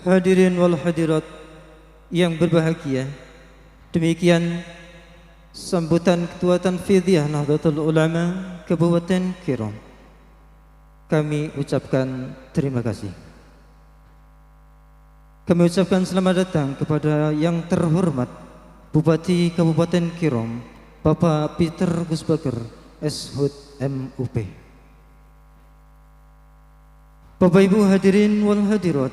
Hadirin wal hadirat yang berbahagia, demikian sambutan Ketua Tanfidhiyah Nahdlatul Ulama Kabupaten Kirom. Kami ucapkan terima kasih. Kami ucapkan selamat datang kepada yang terhormat Bupati Kabupaten Kirom, Bapak Peter Gusbager, SHUT MUP. Bapak Ibu hadirin wal hadirat,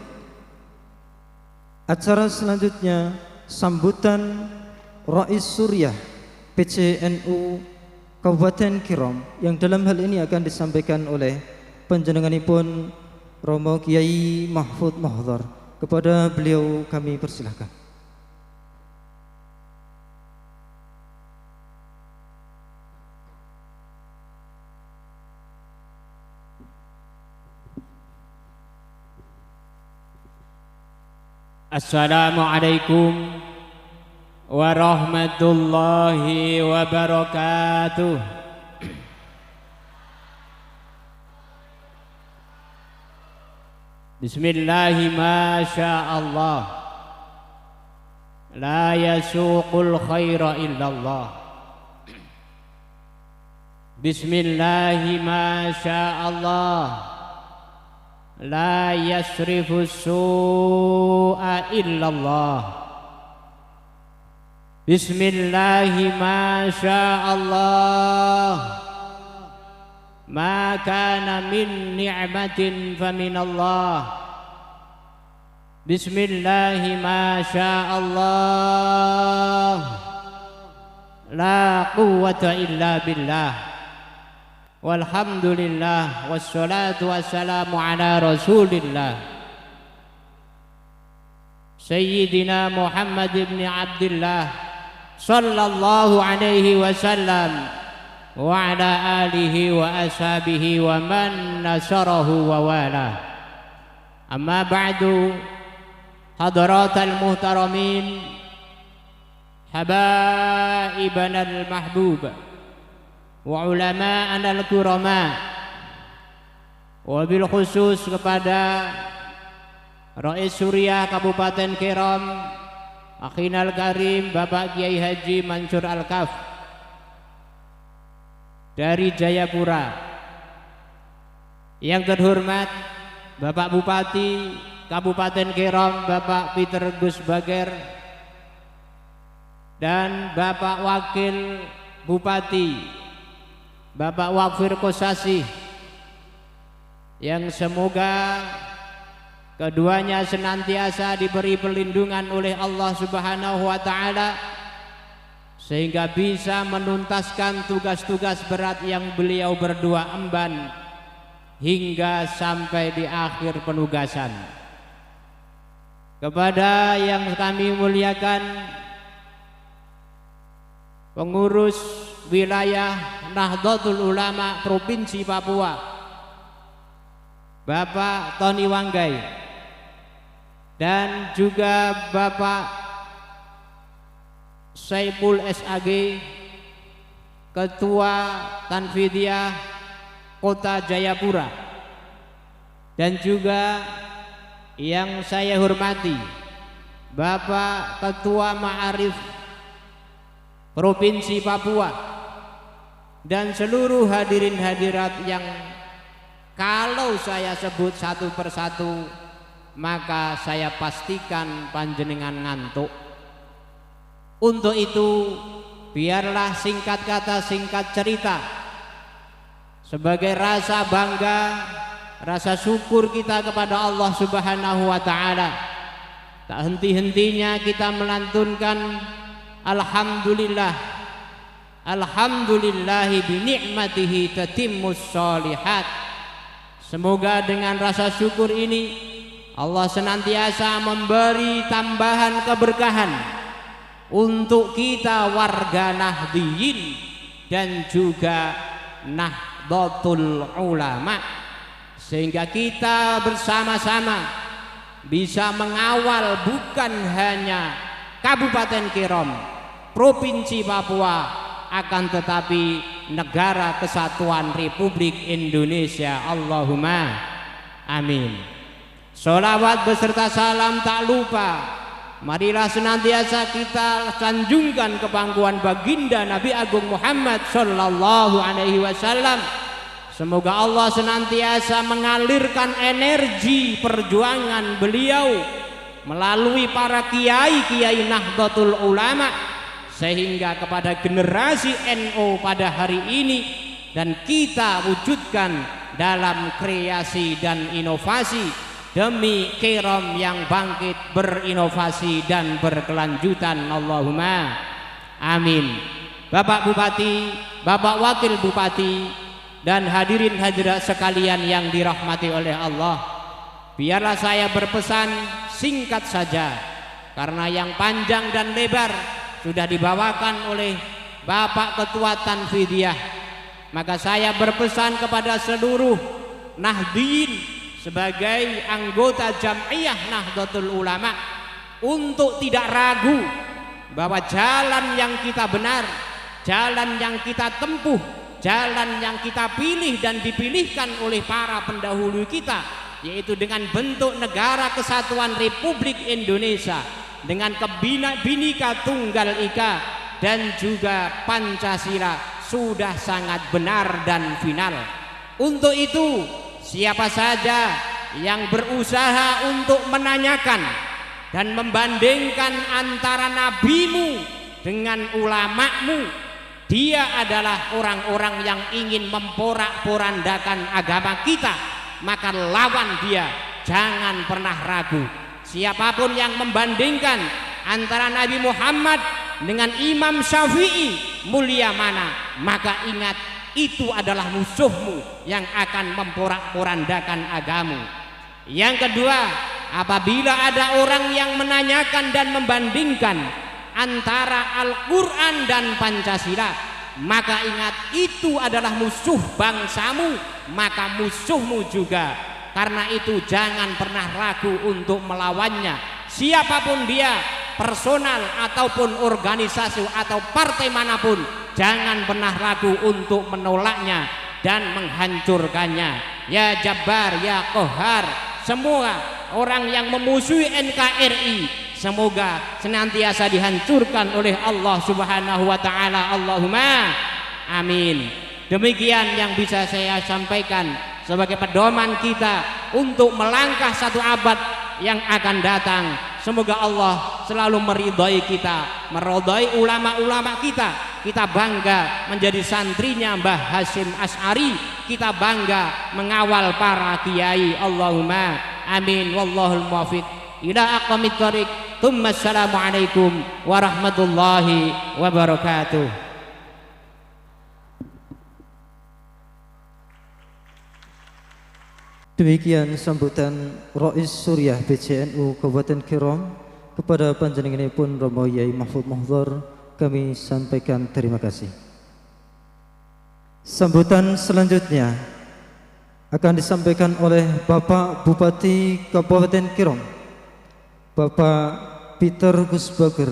acara selanjutnya sambutan Rais Suriah PCNU Kabupaten Kirom, yang dalam hal ini akan disampaikan oleh panjenenganipun Romo Kiai Mahfud Mahdhar. Kepada beliau kami persilahkan. Assalamualaikum warahmatullahi wabarakatuh. Bismillahi ma sya'allah, la yasuqul khaira illallah. Bismillahi ma sya'allah, la yasrifu su'a illallah. Bismillahi ma sya'allah, ma kana min ni'matin faminallah. Bismillahi ma sya'allah, la quwwata illa billah. Walhamdulillah, wassalatu wassalamu ala rasulillah Sayyidina Muhammad ibn Abdullah sallallahu alaihi wasallam wa ala alihi wa ashabihi wa man nasarahu wa wala. Amma ba'du, hadratal muhtaramin, habaibana al-mahbub wa ulama'ana al-kurama, wabil khusus kepada Rais Suriah Kabupaten Kirom, Akhinal Karim Bapak Kiai Haji Mansur Al-Kaf dari Jayapura, yang terhormat Bapak Bupati Kabupaten Kirom Bapak Peter Gusbager, dan Bapak Wakil Bupati Bapak Wafir Kosasi, yang semoga keduanya senantiasa diberi perlindungan oleh Allah Subhanahu wa Ta'ala, sehingga bisa menuntaskan tugas-tugas berat yang beliau berdua emban hingga sampai di akhir penugasan. Kepada yang kami muliakan pengurus wilayah Nahdlatul Ulama Provinsi Papua, Bapak Tony Wanggai, dan juga Bapak Saiful SAG, Ketua Tanfidhiyah Kota Jayapura, dan juga yang saya hormati Bapak Ketua Ma'arif Provinsi Papua, dan seluruh hadirin hadirat yang kalau saya sebut satu persatu maka saya pastikan panjenengan ngantuk. Untuk itu biarlah singkat kata singkat cerita, sebagai rasa bangga, rasa syukur kita kepada Allah Subhanahu wa Ta'ala, tak henti-hentinya kita melantunkan alhamdulillah, alhamdulillahi binikmatihi tatimmus sholihat. Semoga dengan rasa syukur ini Allah senantiasa memberi tambahan keberkahan untuk kita warga Nahdliyin dan juga Nahdlatul Ulama, sehingga kita bersama-sama bisa mengawal bukan hanya Kabupaten Kirom, Provinsi Papua, akan tetapi negara kesatuan Republik Indonesia. Allahumma amin. Sholawat beserta salam tak lupa marilah senantiasa kita sanjungkan ke pangkuan baginda Nabi Agung Muhammad sallallahu alaihi wasallam. Semoga Allah senantiasa mengalirkan energi perjuangan beliau melalui para kiai-kiai Nahdlatul Ulama sehingga kepada generasi NU pada hari ini dan kita wujudkan dalam kreasi dan inovasi demi Kiram yang bangkit berinovasi dan berkelanjutan. Allahumma amin. Bapak Bupati, Bapak Wakil Bupati, dan hadirin hadirat sekalian yang dirahmati oleh Allah, biarlah saya berpesan singkat saja karena yang panjang dan lebar sudah dibawakan oleh Bapak Ketua Tanfidiyah. Maka saya berpesan kepada seluruh Nahdien sebagai anggota Jam'iyah Nahdlatul Ulama untuk tidak ragu bahwa jalan yang kita benar, jalan yang kita tempuh, jalan yang kita pilih dan dipilihkan oleh para pendahulu kita, yaitu dengan bentuk negara kesatuan Republik Indonesia dengan Bhinneka Tunggal Ika dan juga Pancasila sudah sangat benar dan final. Untuk itu siapa saja yang berusaha untuk menanyakan dan membandingkan antara nabimu dengan ulamamu, dia adalah orang-orang yang ingin memporak-porandakan agama kita, maka lawan dia, jangan pernah ragu. Siapapun yang membandingkan antara Nabi Muhammad dengan Imam Syafi'i mulia mana, maka ingat itu adalah musuhmu yang akan memporak-porandakan agamu. Yang kedua, apabila ada orang yang menanyakan dan membandingkan antara Al-Quran dan Pancasila, maka ingat itu adalah musuh bangsamu, maka musuhmu juga. Karena itu jangan pernah ragu untuk melawannya, siapapun dia, personal ataupun organisasi atau partai manapun, jangan pernah ragu untuk menolaknya dan menghancurkannya. Ya Jabbar, ya Qahar, semua orang yang memusuhi NKRI semoga senantiasa dihancurkan oleh Allah Subhanahu wa taala. Allahumma amin. Demikian yang bisa saya sampaikan sebagai pedoman kita untuk melangkah satu abad yang akan datang. Semoga Allah selalu meridhai kita, meridhai ulama-ulama kita. Kita bangga menjadi santrinya Mbah Hasyim Asy'ari, kita bangga mengawal para kiai. Allahumma amin. Wallahul muwaffiq ila aqwamit thoriq. Assalamualaikum warahmatullahi wabarakatuh. Demikian sambutan Rais Suriah PCNU Kabupaten Kiram kepada panjenenganipun Romo Yai Mahfud Muhdhar, kami sampaikan terima kasih. Sambutan selanjutnya akan disampaikan oleh Bapak Bupati Kabupaten Kiram, Bapak Peter Gusbager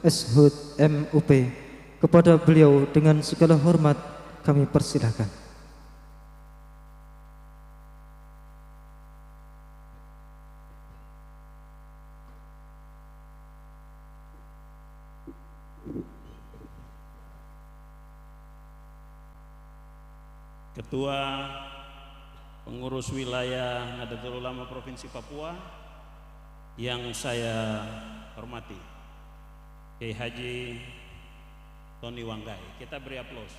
SHUD MUP. Kepada beliau dengan segala hormat kami persilahkan. Ketua Pengurus Wilayah Nahdlatul Ulama Provinsi Papua yang saya hormati, Kiai Haji Tony Wanggai. Kita beri aplaus.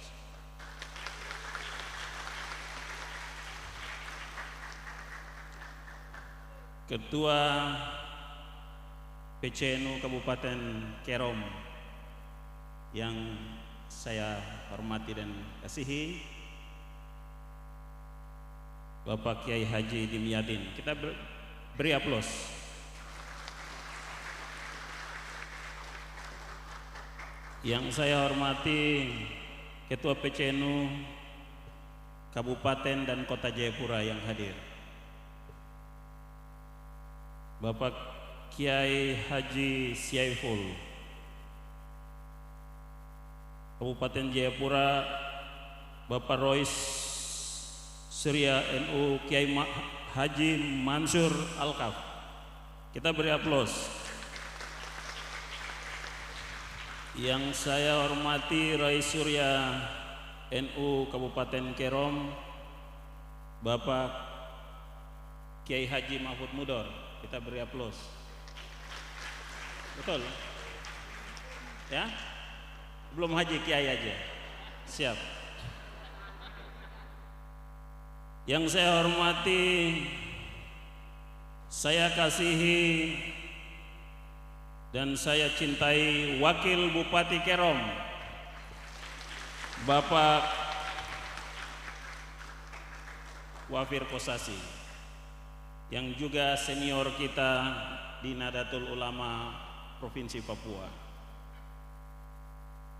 Ketua PCNU Kabupaten Kiram yang saya hormati dan kasihi, Bapak Kiai Haji Dimyadin. Kita beri aplaus. Yang saya hormati Ketua PCNU Kabupaten dan Kota Jayapura yang hadir, Bapak Kiai Haji Syaiful Kabupaten Jayapura, Bapak Rois Surya NU Kiai Haji Mansur Alkaf. Kita beri aplaus. Yang saya hormati Rais Surya NU Kabupaten Kerom, Bapak Kiai Haji Mahfud Mudor. Kita beri aplaus. Betul? Ya? Belum haji, Kiai aja. Siap. Yang saya hormati, saya kasihi dan saya cintai Wakil Bupati Kerom, Bapak Wafir Kosasi, yang juga senior kita di Nahdlatul Ulama Provinsi Papua.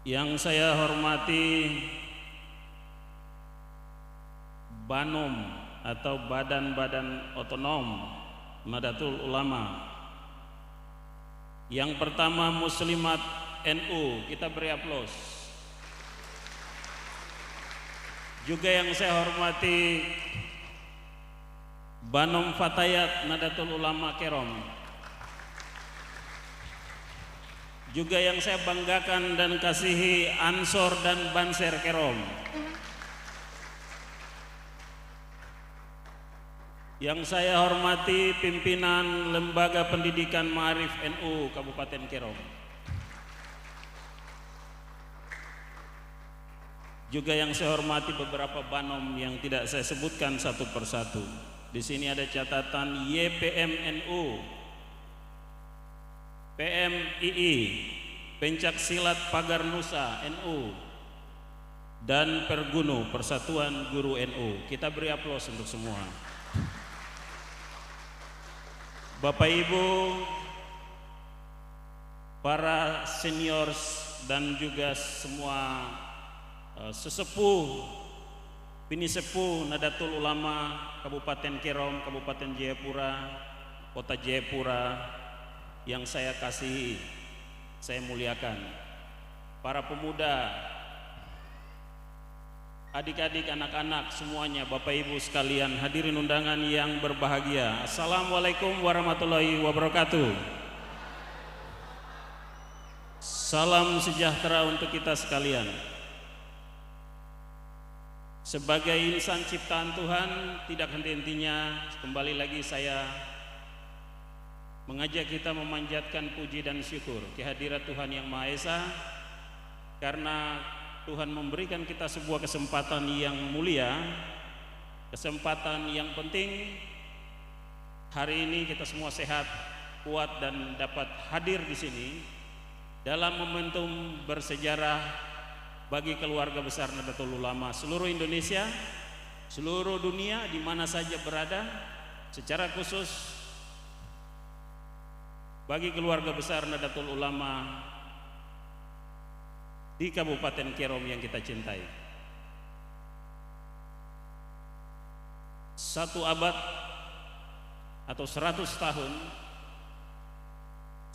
Yang saya hormati Banom atau Badan-Badan Otonom Nahdlatul Ulama. Yang pertama Muslimat NU, kita beri aplaus. Juga yang saya hormati Banom Fatayat Nahdlatul Ulama Kerom. Juga yang saya banggakan dan kasihi Ansor dan Banser Kerom. Yang saya hormati pimpinan Lembaga Pendidikan Ma'arif NU Kabupaten Kerom. Juga yang saya hormati beberapa banom yang tidak saya sebutkan satu persatu. Di sini ada catatan YPMNU, PMII, Pencak Silat Pagar Nusa NU, dan Pergunu Persatuan Guru NU. Kita beri aplaus untuk semua. Bapak Ibu, para seniors dan juga semua sesepuh, bini sepuh Nahdlatul Ulama Kabupaten Kerom, Kabupaten Jayapura, Kota Jayapura yang saya kasihi, saya muliakan. Para pemuda, adik-adik, anak-anak semuanya, Bapak Ibu sekalian, hadirin undangan yang berbahagia. Assalamualaikum warahmatullahi wabarakatuh. Salam sejahtera untuk kita sekalian. Sebagai insan ciptaan Tuhan, tidak henti-hentinya kembali lagi saya mengajak kita memanjatkan puji dan syukur kehadirat Tuhan Yang Maha Esa, karena Tuhan memberikan kita sebuah kesempatan yang mulia, kesempatan yang penting. Hari ini kita semua sehat, kuat, dan dapat hadir di sini dalam momentum bersejarah bagi keluarga besar Nahdlatul Ulama seluruh Indonesia, seluruh dunia, di mana saja berada. Secara khusus bagi keluarga besar Nahdlatul Ulama di Kabupaten Kerom yang kita cintai. 1 abad atau 100 tahun,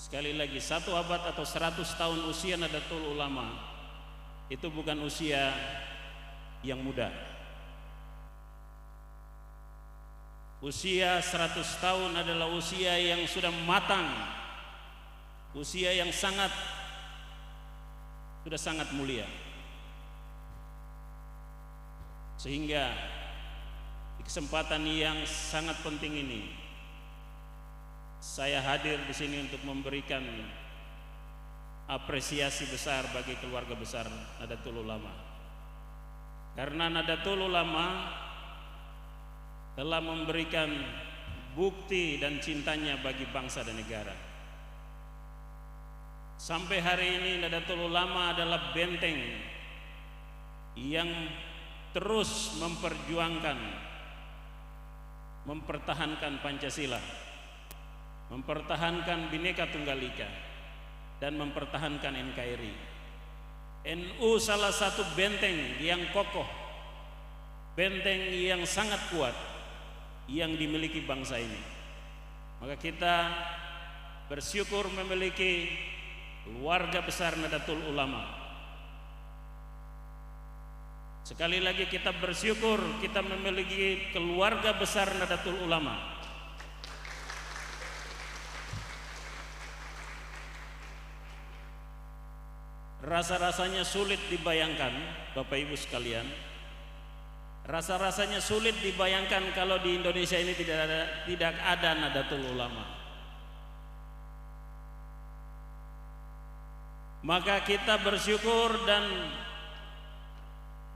sekali lagi 1 abad atau 100 tahun usia Nahdlatul Ulama itu bukan usia yang muda. Usia 100 tahun adalah usia yang sudah matang, usia yang sudah sangat mulia. Sehingga di kesempatan yang sangat penting ini saya hadir di sini untuk memberikan apresiasi besar bagi keluarga besar Nahdlatul Ulama. Karena Nahdlatul Ulama telah memberikan bukti dan cintanya bagi bangsa dan negara. Sampai hari ini Nahdlatul Ulama adalah benteng yang terus mempertahankan Pancasila, mempertahankan Bhinneka Tunggal Ika, dan mempertahankan NKRI. NU salah satu benteng yang kokoh, benteng yang sangat kuat yang dimiliki bangsa ini. Maka kita bersyukur memiliki keluarga besar Nahdlatul Ulama. Sekali lagi kita bersyukur kita memiliki keluarga besar Nahdlatul Ulama. Rasa-rasanya sulit dibayangkan, Bapak Ibu sekalian. Rasa-rasanya sulit dibayangkan kalau di Indonesia ini tidak ada Nahdlatul Ulama. Maka kita bersyukur dan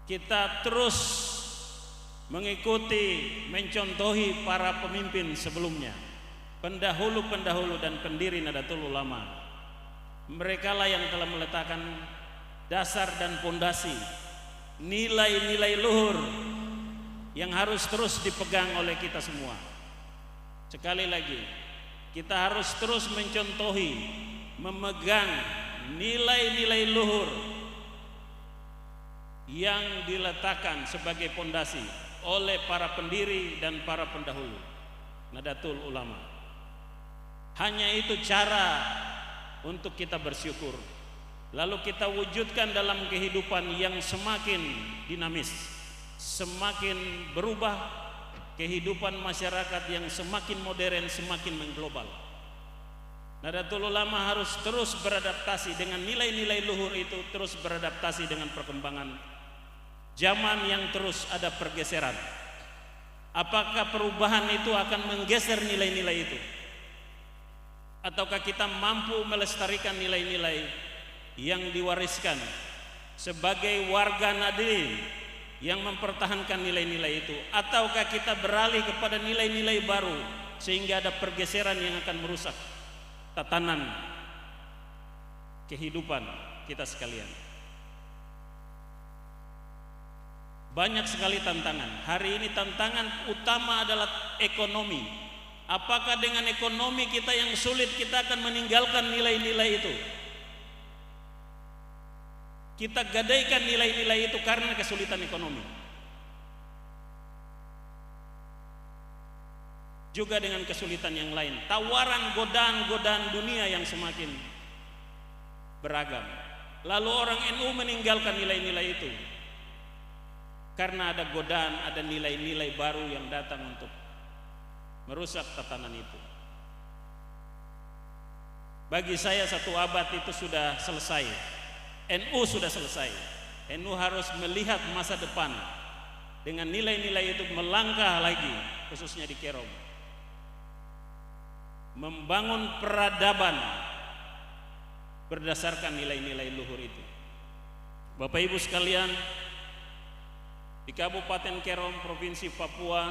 kita terus mengikuti, mencontohi para pemimpin sebelumnya, pendahulu-pendahulu dan pendiri Nahdlatul Ulama. Mereka lah yang telah meletakkan dasar dan pondasi nilai-nilai luhur yang harus terus dipegang oleh kita semua. Sekali lagi, kita harus terus mencontohi, memegang nilai-nilai luhur yang diletakkan sebagai pondasi oleh para pendiri dan para pendahulu Nahdlatul Ulama. Hanya itu cara untuk kita bersyukur, lalu kita wujudkan dalam kehidupan yang semakin dinamis, semakin berubah, kehidupan masyarakat yang semakin modern, semakin mengglobal. Nahdlatul Ulama harus terus beradaptasi dengan nilai-nilai luhur itu, terus beradaptasi dengan perkembangan zaman yang terus ada pergeseran. Apakah perubahan itu akan menggeser nilai-nilai itu? Ataukah kita mampu melestarikan nilai-nilai yang diwariskan sebagai warga Nahdlin yang mempertahankan nilai-nilai itu? Ataukah kita beralih kepada nilai-nilai baru sehingga ada pergeseran yang akan merusak tatanan kehidupan kita sekalian? Banyak sekali tantangan. Hari ini tantangan utama adalah ekonomi. Apakah dengan ekonomi kita yang sulit kita akan meninggalkan nilai-nilai itu? Kita gadaikan nilai-nilai itu karena kesulitan ekonomi. Juga dengan kesulitan yang lain, tawaran godaan-godaan dunia yang semakin beragam. Lalu orang NU meninggalkan nilai-nilai itu karena ada godaan, ada nilai-nilai baru yang datang untuk merusak tatanan itu. Bagi saya 1 abad itu sudah selesai. NU sudah selesai. NU harus melihat masa depan dengan nilai-nilai itu, melangkah lagi khususnya di Kerom, membangun peradaban berdasarkan nilai-nilai luhur itu. Bapak Ibu sekalian, di Kabupaten Kerom, Provinsi Papua,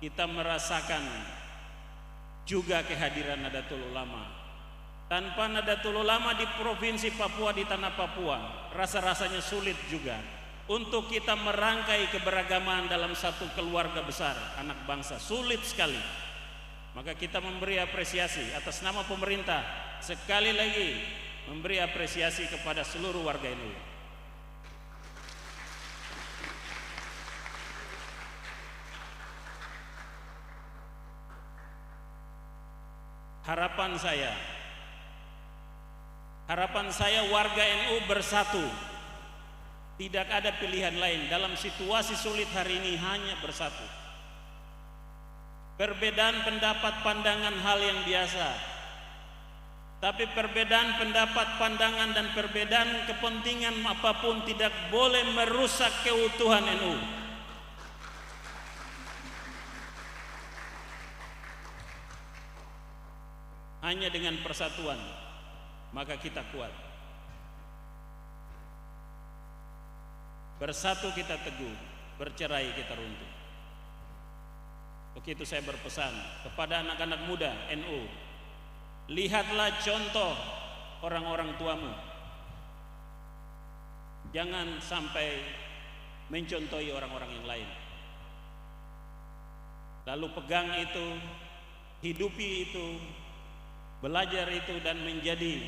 kita merasakan juga kehadiran Nahdlatul Ulama. Tanpa Nahdlatul Ulama di Provinsi Papua, di tanah Papua, rasa-rasanya sulit juga untuk kita merangkai keberagaman dalam satu keluarga besar anak bangsa. Sulit sekali. Maka kita memberi apresiasi atas nama pemerintah, sekali lagi memberi apresiasi kepada seluruh warga NU. Harapan saya warga NU bersatu. Tidak ada pilihan lain dalam situasi sulit hari ini, hanya bersatu. Perbedaan pendapat, pandangan hal yang biasa. Tapi perbedaan pendapat, pandangan dan perbedaan kepentingan apapun tidak boleh merusak keutuhan NU. Hanya dengan persatuan maka kita kuat. Bersatu kita teguh, bercerai kita runtuh. Begitu saya berpesan kepada anak-anak muda NU, lihatlah contoh orang-orang tuamu. Jangan sampai mencontohi orang-orang yang lain. Lalu pegang itu, hidupi itu, belajar itu, dan menjadi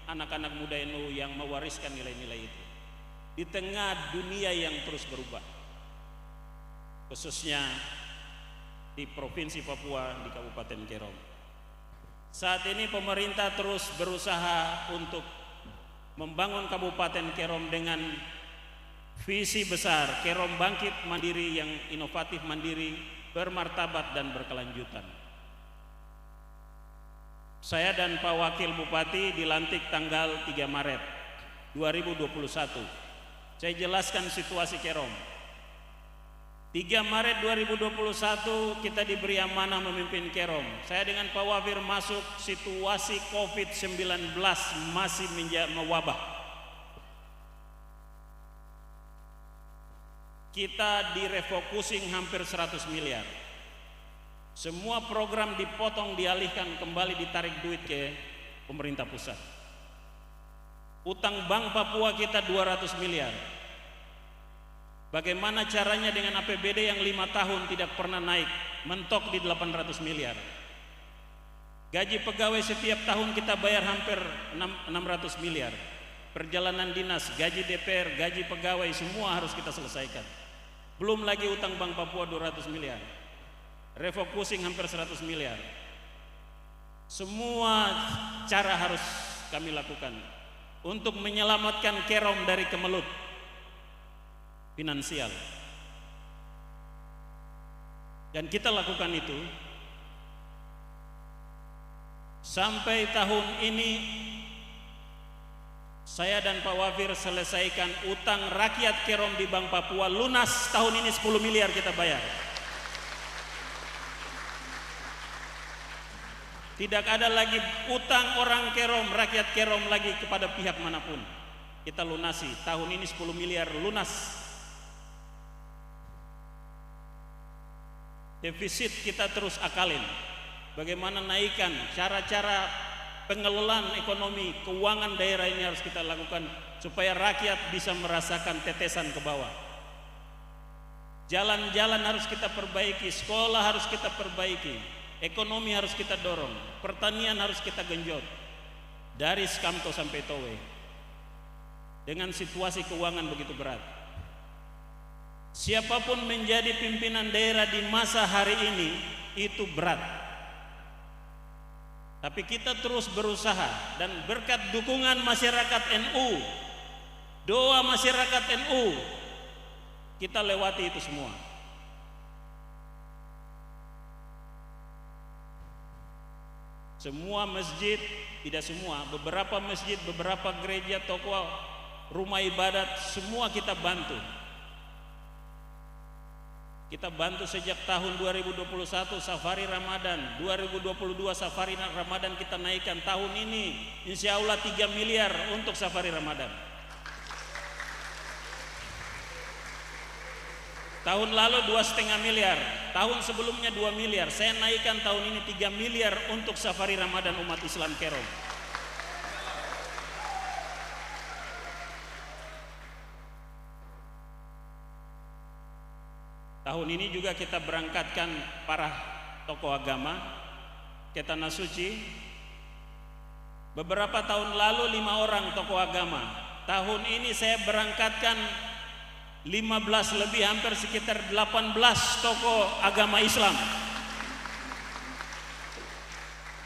anak-anak muda NU yang mewariskan nilai-nilai itu di tengah dunia yang terus berubah, khususnya di Provinsi Papua, di Kabupaten Kerom. Saat ini pemerintah terus berusaha untuk membangun Kabupaten Kerom dengan visi besar Kerom bangkit mandiri yang inovatif, mandiri, bermartabat dan berkelanjutan. Saya dan Pak Wakil Bupati dilantik tanggal 3 Maret 2021. Saya jelaskan situasi Kerom. 3 Maret 2021 kita diberi amanah memimpin Kerom. Saya dengan Pak Wafir masuk situasi COVID-19 masih mewabah. Kita direfocusing hampir 100 miliar. Semua program dipotong, dialihkan, kembali ditarik duit ke pemerintah pusat. Utang Bank Papua kita 200 miliar. Bagaimana caranya dengan APBD yang 5 tahun tidak pernah naik, mentok di 800 miliar. Gaji pegawai setiap tahun kita bayar hampir 600 miliar. Perjalanan dinas, gaji DPR, gaji pegawai semua harus kita selesaikan. Belum lagi utang Bank Papua 200 miliar. Refocusing hampir 100 miliar. Semua cara harus kami lakukan untuk menyelamatkan Kerom dari kemelut finansial. Dan kita lakukan itu sampai tahun ini. Saya dan Pak Wafir selesaikan utang rakyat Kerom di Bank Papua lunas. Tahun ini 10 miliar kita bayar. Tidak ada lagi utang orang Kerom, rakyat Kerom lagi kepada pihak manapun. Kita lunasi. Tahun ini 10 miliar lunas. Defisit kita terus akalin. Bagaimana naikkan cara-cara pengelolaan ekonomi, keuangan daerah ini harus kita lakukan supaya rakyat bisa merasakan tetesan ke bawah. Jalan-jalan harus kita perbaiki, sekolah harus kita perbaiki, ekonomi harus kita dorong, pertanian harus kita genjot dari Skamto sampai Towe. Dengan situasi keuangan begitu berat, siapapun menjadi pimpinan daerah di masa hari ini itu berat. Tapi kita terus berusaha dan berkat dukungan masyarakat NU, doa masyarakat NU, kita lewati itu semua. Semua masjid, tidak semua, beberapa masjid, beberapa gereja, toko, rumah ibadat, semua kita bantu. Kita bantu sejak tahun 2021 safari Ramadan, 2022 safari Ramadan kita naikkan. Tahun ini insya Allah 3 miliar untuk safari Ramadan. Tahun lalu 2,5 miliar, tahun sebelumnya 2 miliar. Saya naikkan tahun ini 3 miliar untuk safari Ramadan umat Islam Kerom. Tahun ini juga kita berangkatkan para tokoh agama ke Tanah Suci. Beberapa tahun lalu 5 orang tokoh agama. Tahun ini saya berangkatkan 15 lebih, hampir sekitar 18 tokoh agama Islam.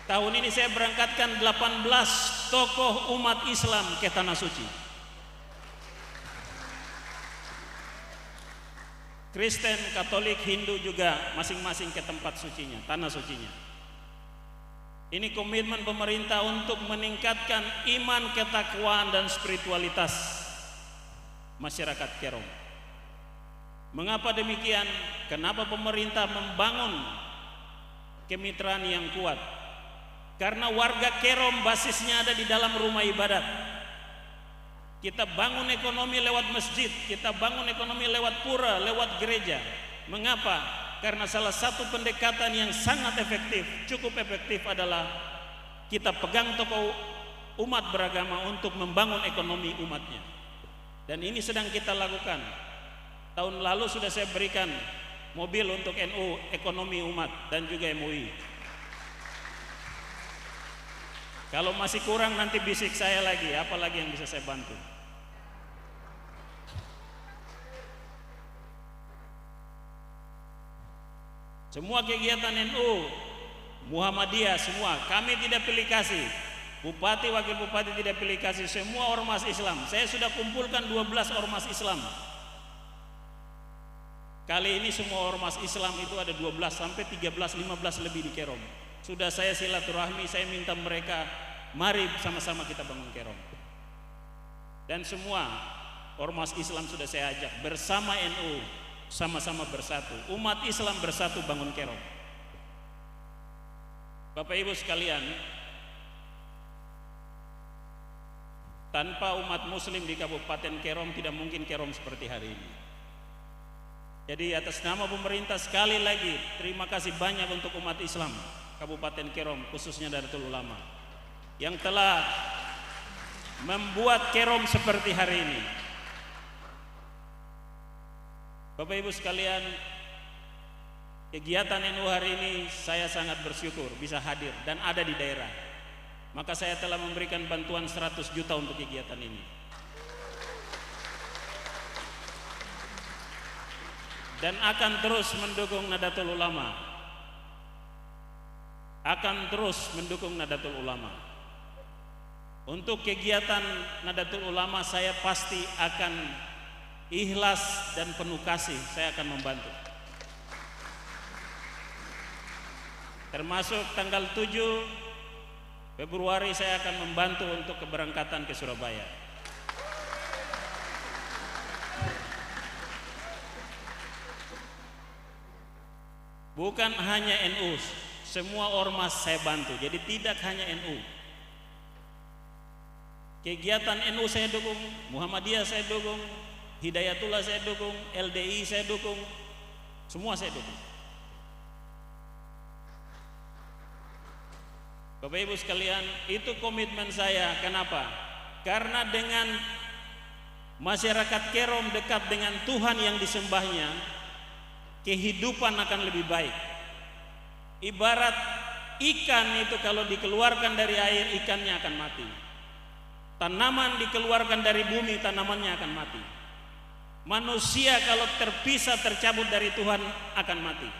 Tahun ini saya berangkatkan 18 tokoh umat Islam ke Tanah Suci. Kristen, Katolik, Hindu juga masing-masing ke tempat sucinya, tanah sucinya. Ini komitmen pemerintah untuk meningkatkan iman, ketakwaan dan spiritualitas masyarakat Kerom. Mengapa demikian? Kenapa pemerintah membangun kemitraan yang kuat? Karena warga Kerom basisnya ada di dalam rumah ibadat. Kita bangun ekonomi lewat masjid, kita bangun ekonomi lewat pura, lewat gereja. Mengapa? Karena salah satu pendekatan yang sangat efektif, cukup efektif adalah kita pegang tokoh umat beragama untuk membangun ekonomi umatnya. Dan ini sedang kita lakukan. Tahun lalu sudah saya berikan mobil untuk NU, ekonomi umat, dan juga MUI. Kalau masih kurang nanti bisik saya lagi, apa lagi yang bisa saya bantu. Semua kegiatan NU, Muhammadiyah, semua kami tidak pilih kasih. Bupati, wakil bupati tidak pilih kasih, semua ormas Islam. Saya sudah kumpulkan 12 ormas Islam Kali ini semua ormas Islam itu ada 12 sampai 13, 15 lebih di Kerom. Sudah saya silaturahmi, saya minta mereka mari sama-sama kita bangun Kerom. Dan semua ormas Islam sudah saya ajak bersama NU, sama-sama bersatu. Umat Islam bersatu bangun Kerom. Bapak Ibu sekalian, tanpa umat muslim di Kabupaten Kerom tidak mungkin Kerom seperti hari ini. Jadi atas nama pemerintah sekali lagi terima kasih banyak untuk umat Islam Kabupaten Kerom, khususnya Nahdlatul Ulama yang telah membuat Kerom seperti hari ini. Bapak Ibu sekalian, kegiatan NU hari ini saya sangat bersyukur bisa hadir dan ada di daerah. Maka saya telah memberikan bantuan 100 juta untuk kegiatan ini. Dan akan terus mendukung Nahdlatul Ulama. Akan terus mendukung Nahdlatul Ulama. Untuk kegiatan Nahdlatul Ulama saya pasti akan ikhlas dan penuh kasih, saya akan membantu. Termasuk tanggal 7 Februari saya akan membantu untuk keberangkatan ke Surabaya. Bukan hanya NU, semua ormas saya bantu. Jadi tidak hanya NU. Kegiatan NU saya dukung, Muhammadiyah saya dukung, Hidayatullah saya dukung, LDI saya dukung, semua saya dukung. Bapak Ibu sekalian, itu komitmen saya. Kenapa? Karena dengan masyarakat Kerom dekat dengan Tuhan yang disembahnya, kehidupan akan lebih baik. Ibarat ikan itu kalau dikeluarkan dari air, ikannya akan mati. Tanaman dikeluarkan dari bumi, tanamannya akan mati. Manusia kalau terpisah, tercabut dari Tuhan akan mati.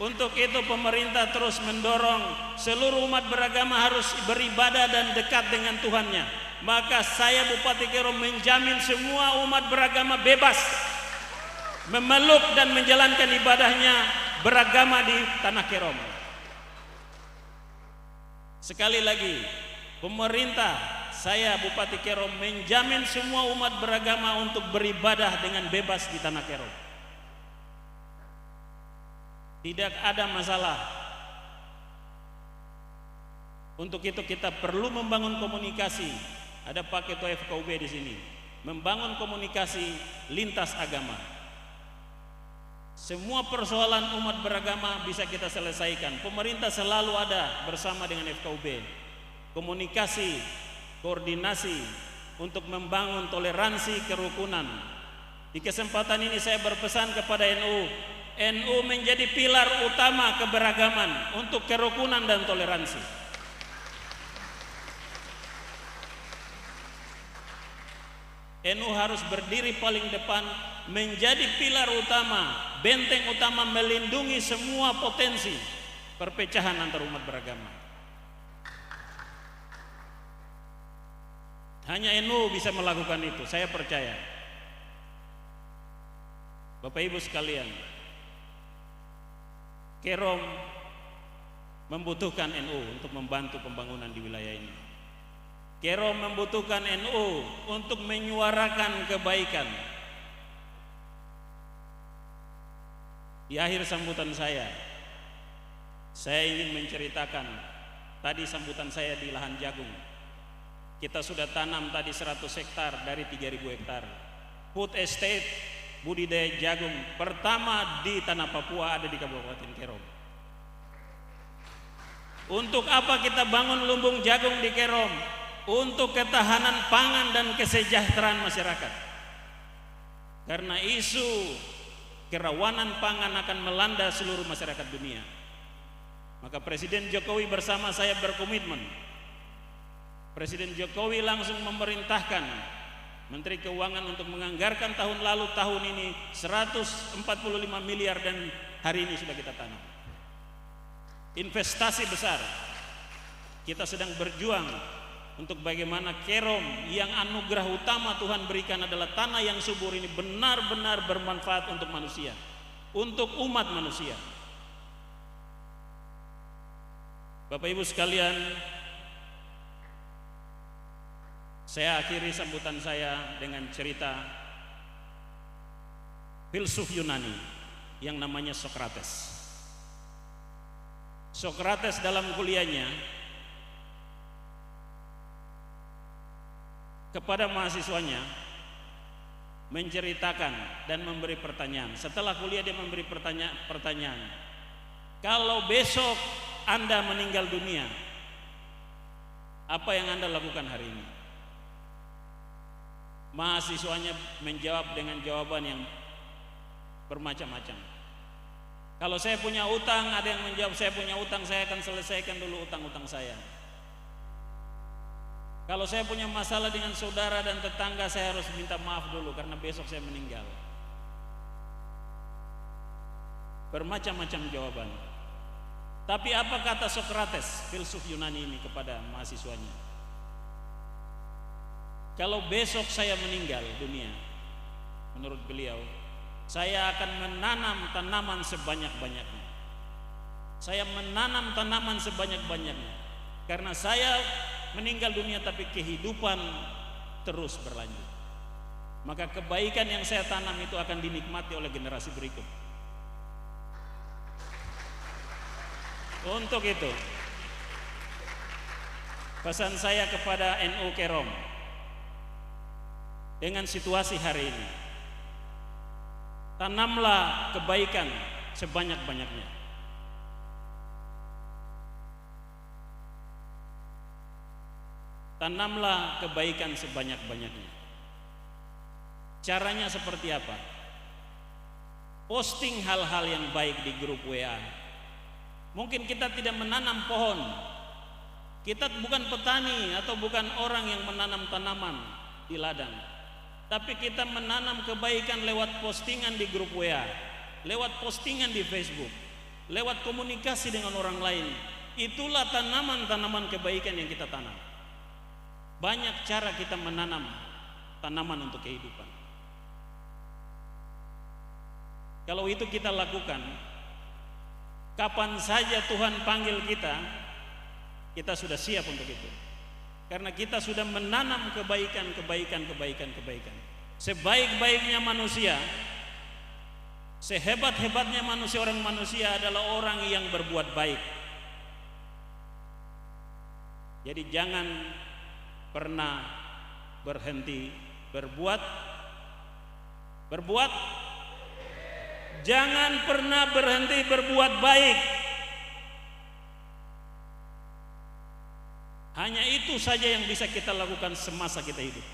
Untuk itu pemerintah terus mendorong seluruh umat beragama harus beribadah dan dekat dengan Tuhannya. Maka saya Bupati Kerom menjamin semua umat beragama bebas memeluk dan menjalankan ibadahnya beragama di tanah Kerom. Sekali lagi, pemerintah saya Bupati Kerom menjamin semua umat beragama untuk beribadah dengan bebas di tanah Kerom. Tidak ada masalah. Untuk itu kita perlu membangun komunikasi. Ada Pak Ketua FKUB di sini, membangun komunikasi lintas agama. Semua persoalan umat beragama bisa kita selesaikan. Pemerintah selalu ada bersama dengan FKUB. Komunikasi, koordinasi untuk membangun toleransi kerukunan. Di kesempatan ini saya berpesan kepada NU. NU menjadi pilar utama keberagaman untuk kerukunan dan toleransi. NU harus berdiri paling depan, menjadi pilar utama, benteng utama melindungi semua potensi perpecahan antar umat beragama. Hanya NU bisa melakukan itu, saya percaya. Bapak Ibu sekalian, Kerom membutuhkan NU untuk membantu pembangunan di wilayah ini. Kerom membutuhkan NU untuk menyuarakan kebaikan. Di akhir sambutan saya ingin menceritakan tadi sambutan saya di lahan jagung. Kita sudah tanam tadi 100 hektar dari 3.000 hektar. Food estate budidaya jagung pertama di tanah Papua ada di Kabupaten Kerom. Untuk apa kita bangun lumbung jagung di Kerom? Untuk ketahanan pangan dan kesejahteraan masyarakat. Karena isu kerawanan pangan akan melanda seluruh masyarakat dunia. Maka Presiden Jokowi bersama saya berkomitmen. Presiden Jokowi langsung memerintahkan Menteri Keuangan untuk menganggarkan tahun lalu, tahun ini 145 miliar dan hari ini sudah kita tanam. Investasi besar. Kita sedang berjuang untuk bagaimana Kerom yang anugerah utama Tuhan berikan adalah tanah yang subur ini benar-benar bermanfaat untuk manusia, untuk umat manusia. Bapak Ibu sekalian, saya akhiri sambutan saya dengan cerita filsuf Yunani yang namanya Sokrates. Sokrates dalam kuliahnya kepada mahasiswanya menceritakan dan memberi pertanyaan. Setelah kuliah dia memberi pertanyaan, kalau besok Anda meninggal dunia, apa yang Anda lakukan hari ini? Mahasiswanya menjawab dengan jawaban yang bermacam-macam. Kalau saya punya utang, ada yang menjawab saya punya utang, saya akan selesaikan dulu utang-utang saya. Kalau saya punya masalah dengan saudara dan tetangga, saya harus minta maaf dulu karena besok saya meninggal. Bermacam-macam jawaban. Tapi apa kata Sokrates, filsuf Yunani ini kepada mahasiswanya? Kalau besok saya meninggal dunia, menurut beliau, saya akan menanam tanaman sebanyak-banyaknya. Saya menanam tanaman sebanyak-banyaknya. Karena saya meninggal dunia tapi kehidupan terus berlanjut. Maka kebaikan yang saya tanam itu akan dinikmati oleh generasi berikut. Untuk itu, pesan saya kepada NU Kerom dengan situasi hari ini, tanamlah kebaikan sebanyak-banyaknya. Tanamlah kebaikan sebanyak-banyaknya. Caranya seperti apa? Posting hal-hal yang baik di grup WA. Mungkin kita tidak menanam pohon. Kita bukan petani atau bukan orang yang menanam tanaman di ladang. Tapi kita menanam kebaikan lewat postingan di grup WA, lewat postingan di Facebook, lewat komunikasi dengan orang lain. Itulah tanaman-tanaman kebaikan yang kita tanam. Banyak cara kita menanam tanaman untuk kehidupan. Kalau itu kita lakukan, kapan saja Tuhan panggil kita, kita sudah siap untuk itu. Karena kita sudah menanam kebaikan. Sebaik-baiknya manusia, sehebat-hebatnya manusia, orang manusia adalah orang yang berbuat baik. Jadi jangan pernah berhenti berbuat. Jangan pernah berhenti berbuat baik. Hanya itu saja yang bisa kita lakukan semasa kita hidup.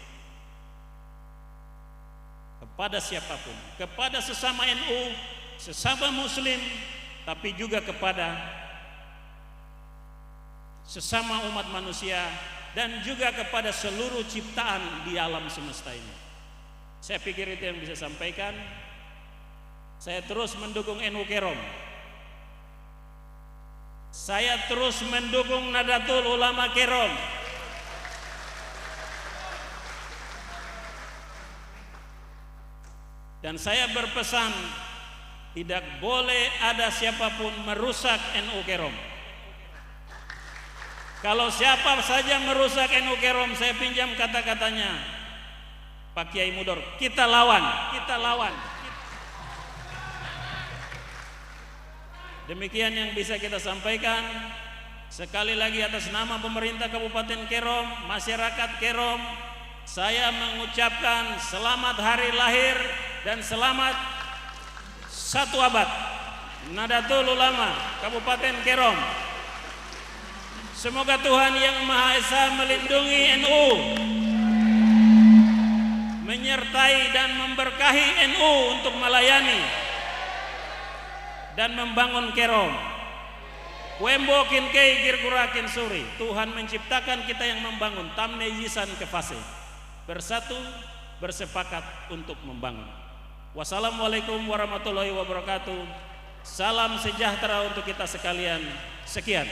Kepada siapapun, kepada sesama NU, sesama Muslim, tapi juga kepada sesama umat manusia dan juga kepada seluruh ciptaan di alam semesta ini. Saya pikir itu yang bisa sampaikan. Saya terus mendukung NU Kerom. Saya terus mendukung Nahdlatul Ulama Kerom. Dan saya berpesan, tidak boleh ada siapapun merusak NU Kerom. Kalau siapa saja merusak NU Kerom, saya pinjam kata-katanya Pak Kiai Mudor, kita lawan. Demikian yang bisa kita sampaikan. Sekali lagi atas nama pemerintah Kabupaten Kerom, masyarakat Kerom, saya mengucapkan selamat hari lahir dan selamat 1 abad Nahdlatul Ulama Kabupaten Kerom. Semoga Tuhan Yang Maha Esa melindungi NU, menyertai dan memberkahi NU untuk melayani dan membangun Kerom. Wembo kin kei girkurakin suri. Tuhan menciptakan kita yang membangun. Tamne yisan kefase. Bersatu, bersepakat untuk membangun. Wassalamualaikum warahmatullahi wabarakatuh. Salam sejahtera untuk kita sekalian. Sekian.